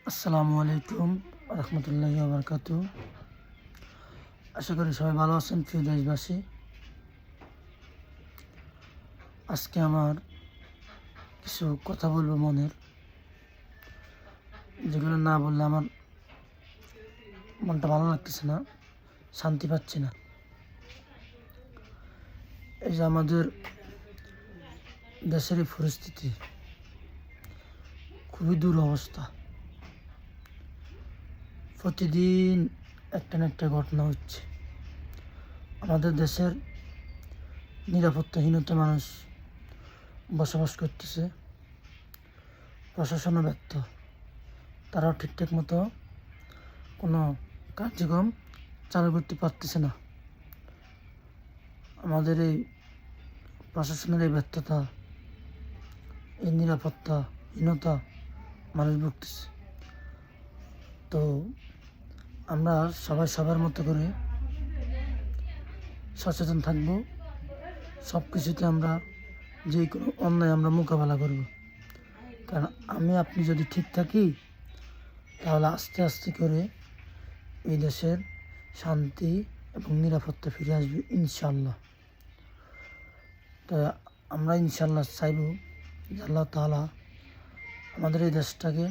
আসসালামু আলাইকুম রহমতুল্লাহি বারাকাতু। আশা করি সবাই ভালো আছেন প্রিয় দেশবাসী। আজকে আমার কিছু কথা বলবো মনের, যেগুলো না বললে আমার মনটা ভালো লাগতেছে না, শান্তি পাচ্ছি না। এই যে আমাদের দেশের এই পরিস্থিতি, খুবই দুরবস্থা। প্রতিদিন একটা না একটা ঘটনা হচ্ছে। আমাদের দেশের নিরাপত্তাহীনতা মানুষ বসবাস করতেছে। প্রশাসনও ব্যর্থ, তারাও ঠিকঠাক মতো কোনো কার্যক্রম চালু করতে পারতেছে না। আমাদের এই প্রশাসনের এই ব্যর্থতা, এই নিরাপত্তাহীনতা মানুষ ভুগতেছে। তো আমরা সবাই সবার মতো করে সচেতন থাকব। সব কিছুতে আমরা যে কোনো অন্যায় আমরা মোকাবেলা করব। কারণ আপনি যদি ঠিক থাকি, তাহলে আস্তে আস্তে করে এই দেশের শান্তি এবং নিরাপত্তা ফিরে আসবে ইনশাল্লাহ। তো আমরা ইনশাল্লাহ চাইব যে আল্লাহ তাআলা আমাদের এই দেশটাকে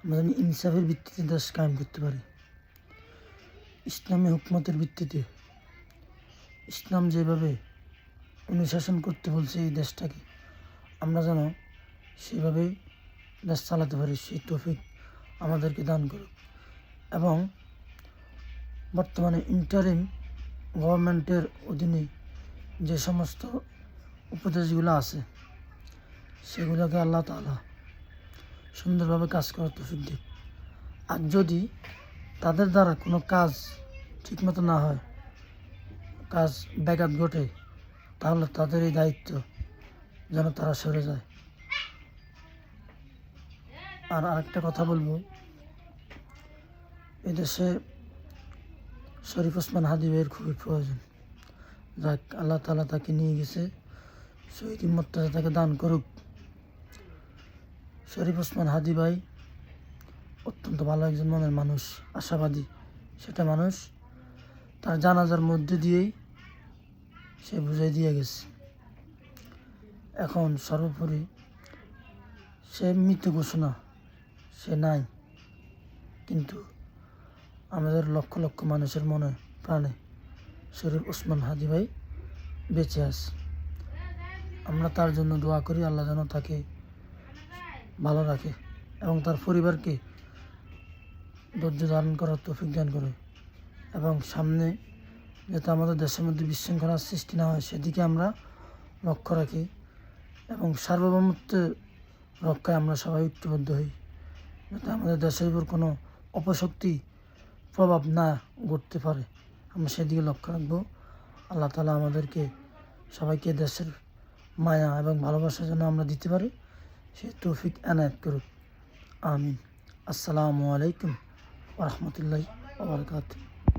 আমরা যেন ইনসাফের ভিত্তিতে দেশ কায়েম করতে পারি, ইসলামী হুকমতের ভিত্তিতে। ইসলাম যেভাবে অনুশাসন করতে বলছে এই দেশটাকে, আমরা যেন সেভাবে দেশ চালাতে পারি, সেই তৌফিক আমাদেরকে দান করুক। এবং বর্তমানে ইন্টারিম গভর্নমেন্টের অধীনে যে সমস্ত উপদেশগুলো আছে, সেগুলোকে আল্লাহ তাআলা সুন্দরভাবে কাজ করার তৌফিক দিক। আর যদি তাদের দ্বারা কোনো কাজ ঠিকমতো না হয়, কাজ ব্যাঘাত ঘটে, তাহলে তাদের এই দায়িত্ব যেন তারা সরে যায়। আর আরেকটা কথা বলবো, এদেশে শরীফ ওসমান হাদি ভাইয়ের খুবই প্রয়োজন। যাক, আল্লাহ তাআলা তাকে নিয়ে গেছে, শহীদ মর্যাদা তাকে দান করুক। শরীফ ওসমান হাদি ভাই অত্যন্ত ভালো একজন মনের মানুষ, আশাবাদী সেটা মানুষ। তার জানাজার মধ্যে দিয়েই সে বুঝাই দিয়ে গেছে। এখন সর্বোপরি সে মৃত ঘোষণা, সে নাই, কিন্তু আমাদের লক্ষ লক্ষ মানুষের মনে প্রাণে শরীফ ওসমান হাদি ভাই বেঁচে আছে। আমরা তার জন্য দোয়া করি, আল্লাহ যেন তাকে ভালো রাখে এবং তার পরিবারকে ধৈর্য ধারণ করার তৌফিক দান করে। এবং সামনে যাতে আমাদের দেশের মধ্যে বিশৃঙ্খলার সৃষ্টি না হয়, সেদিকে আমরা লক্ষ্য রাখি এবং সার্বভৌমত্বের রক্ষায় আমরা সবাই ঐক্যবদ্ধ হই, যাতে আমাদের দেশের উপর কোনো অপশক্তি প্রভাব না ঘটতে পারে, আমরা সেদিকে লক্ষ্য রাখবো। আল্লাহ তাআলা আমাদেরকে সবাইকে দেশের মায়া এবং ভালোবাসা যেন আমরা দিতে পারি, সেই তৌফিক এনায়েত করুক। আমিন। আসসালামু আলাইকুম ওয়া রাহমাতুল্লাহি ওয়া বারাকাতুহু।